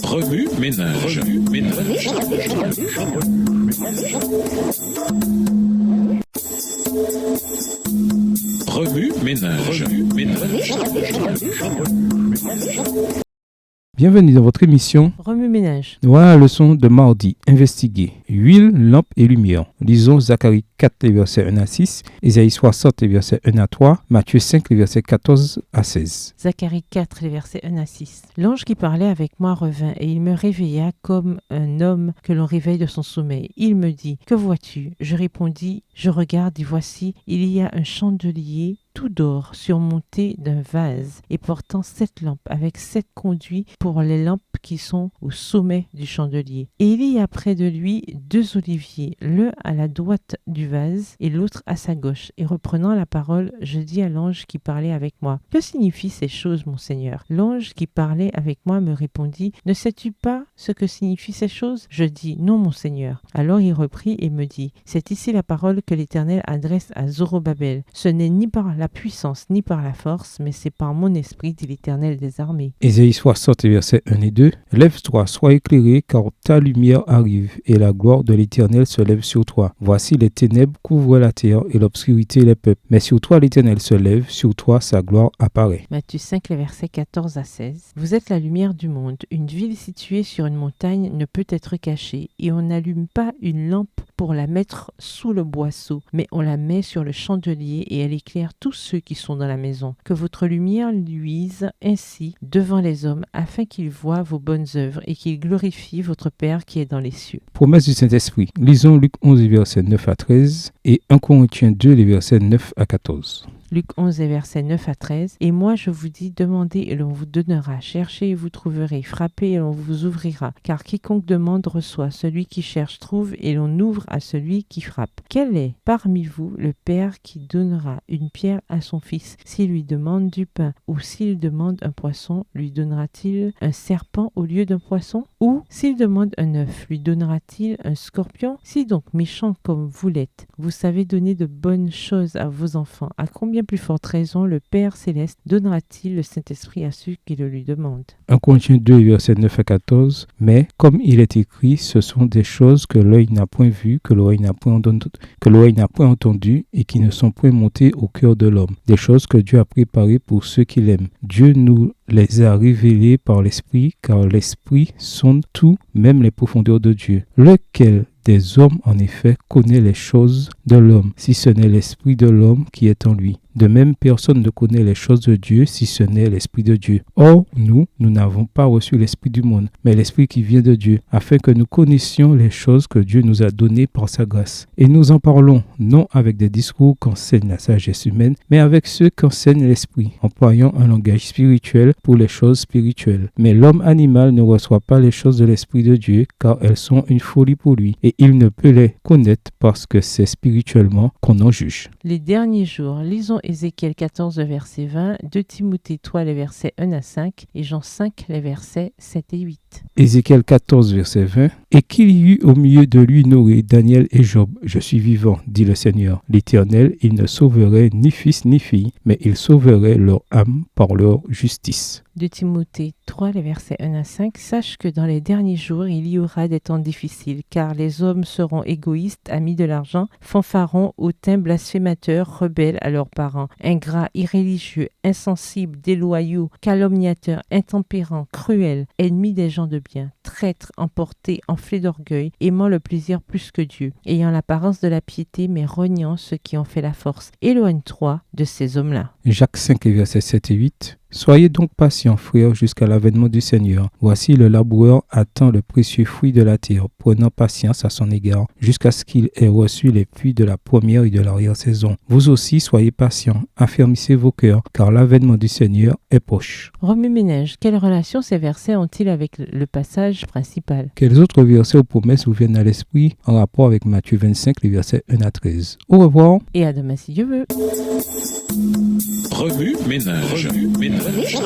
Remue ménage. Remue ménage. Bienvenue dans votre émission Remue-ménage. Voilà la leçon de mardi. Investiguer. Huile, lampe et lumière. Lisons Zacharie 4, les versets 1 à 6, Ésaïe 60, les versets 1 à 3, Matthieu 5, les versets 14 à 16. Zacharie 4, les versets 1 à 6. L'ange qui parlait avec moi revint et il me réveilla comme un homme que l'on réveille de son sommeil. Il me dit, « Que vois-tu » Je répondis, « Je regarde et voici, il y a un chandelier tout d'or surmonté d'un vase et portant 7 lampes avec 7 conduits pour les lampes qui sont au sommet du chandelier. Et il y a près de lui 2 oliviers, l'un à la droite du vase et l'autre à sa gauche. Et reprenant la parole, je dis à l'ange qui parlait avec moi, « Que signifient ces choses, mon Seigneur ?» L'ange qui parlait avec moi me répondit, « Ne sais-tu pas ce que signifient ces choses ?» Je dis, « Non, mon Seigneur. » Alors il reprit et me dit, « C'est ici la parole que l'Éternel adresse à Zorobabel. Ce n'est ni par la puissance ni par la force, mais c'est par mon esprit, dit l'Éternel des armées. » Ésaïe 60, versets 1 et 2. Lève-toi, sois éclairé, car ta lumière arrive, et la gloire de l'Éternel se lève sur toi. Voici les ténèbres couvrent la terre, et l'obscurité les peuples. Mais sur toi l'Éternel se lève, sur toi sa gloire apparaît. Matthieu 5, les versets 14 à 16. Vous êtes la lumière du monde. Une ville située sur une montagne ne peut être cachée, et on n'allume pas une lampe pour la mettre sous le boisseau, mais on la met sur le chandelier et elle éclaire tous ceux qui sont dans la maison. Que votre lumière luise ainsi devant les hommes, afin qu'ils voient vos bonnes œuvres et qu'ils glorifient votre Père qui est dans les cieux. Promesse du Saint-Esprit. Lisons Luc 11, versets 9 à 13 et 1 Corinthiens 2, les versets 9 à 14. Luc 11, versets 9 à 13. « Et moi je vous dis, demandez et l'on vous donnera, cherchez et vous trouverez, frappez et l'on vous ouvrira. Car quiconque demande reçoit, celui qui cherche trouve et l'on ouvre à celui qui frappe. Quel est parmi vous le père qui donnera une pierre à son fils s'il lui demande du pain? Ou s'il demande un poisson, lui donnera-t-il un serpent au lieu d'un poisson? Ou s'il demande un œuf, lui donnera-t-il un scorpion? Si donc, méchant comme vous l'êtes, vous savez donner de bonnes choses à vos enfants, à combien plus forte raison le Père Céleste donnera-t-il le Saint-Esprit à ceux qui le lui demandent. 1 Corinthiens 2, versets 9 à 14. Mais, comme il est écrit, ce sont des choses que l'œil n'a point vues, que l'oreille n'a point entendues, et qui ne sont point montées au cœur de l'homme. Des choses que Dieu a préparées pour ceux qui l'aiment. Dieu nous les a révélées par l'Esprit, car l'Esprit sonde tout, même les profondeurs de Dieu. Lequel des hommes, en effet, connaît les choses de l'homme, si ce n'est l'esprit de l'homme qui est en lui. De même, personne ne connaît les choses de Dieu, si ce n'est l'esprit de Dieu. Or, nous n'avons pas reçu l'esprit du monde, mais l'esprit qui vient de Dieu, afin que nous connaissions les choses que Dieu nous a données par sa grâce. Et nous en parlons, non avec des discours qu'enseigne la sagesse humaine, mais avec ceux qu'enseigne l'esprit, employant un langage spirituel pour les choses spirituelles. Mais l'homme animal ne reçoit pas les choses de l'esprit de Dieu, car elles sont une folie pour lui, et il ne peut les connaître parce que c'est spirituellement qu'on en juge. Les derniers jours, lisons Ézéchiel 14, verset 20, 2 Timothée 3, les versets 1 à 5 et Jean 5, les versets 7 et 8. Ézéchiel 14, verset 20. Et qu'il y eut au milieu de lui Noé, Daniel et Job. Je suis vivant, dit le Seigneur, l'Éternel. Il ne sauverait ni fils ni fille, mais il sauverait leur âme par leur justice. 2 Timothée 3, les versets 1 à 5. Sache que dans les derniers jours, il y aura des temps difficiles, car les hommes seront égoïstes, amis de l'argent, fanfarons, hautains, blasphémateurs, rebelles à leurs parents, ingrats, irréligieux, insensibles, déloyaux, calomniateurs, intempérants, cruels, ennemis des gens de bien, traîtres, emportés, enflés d'orgueil, aimant le plaisir plus que Dieu, ayant l'apparence de la piété, mais reniant ceux qui ont fait la force. Éloigne-toi de ces hommes-là. Jacques 5, versets 7 et 8. Soyez donc patients, frères, jusqu'à l'avènement du Seigneur. Voici le laboureur attend le précieux fruit de la terre, prenant patience à son égard, jusqu'à ce qu'il ait reçu les pluies de la première et de l'arrière-saison. Vous aussi, soyez patients, affermissez vos cœurs, car l'avènement du Seigneur est proche. Remue-ménage, quelle relation ces versets ont-ils avec le passage principal? Quels autres versets ou promesses vous viennent à l'esprit en rapport avec Matthieu 25, les versets 1 à 13? Au revoir. Et à demain si Dieu veut. Remue-ménage. Remue-ménage.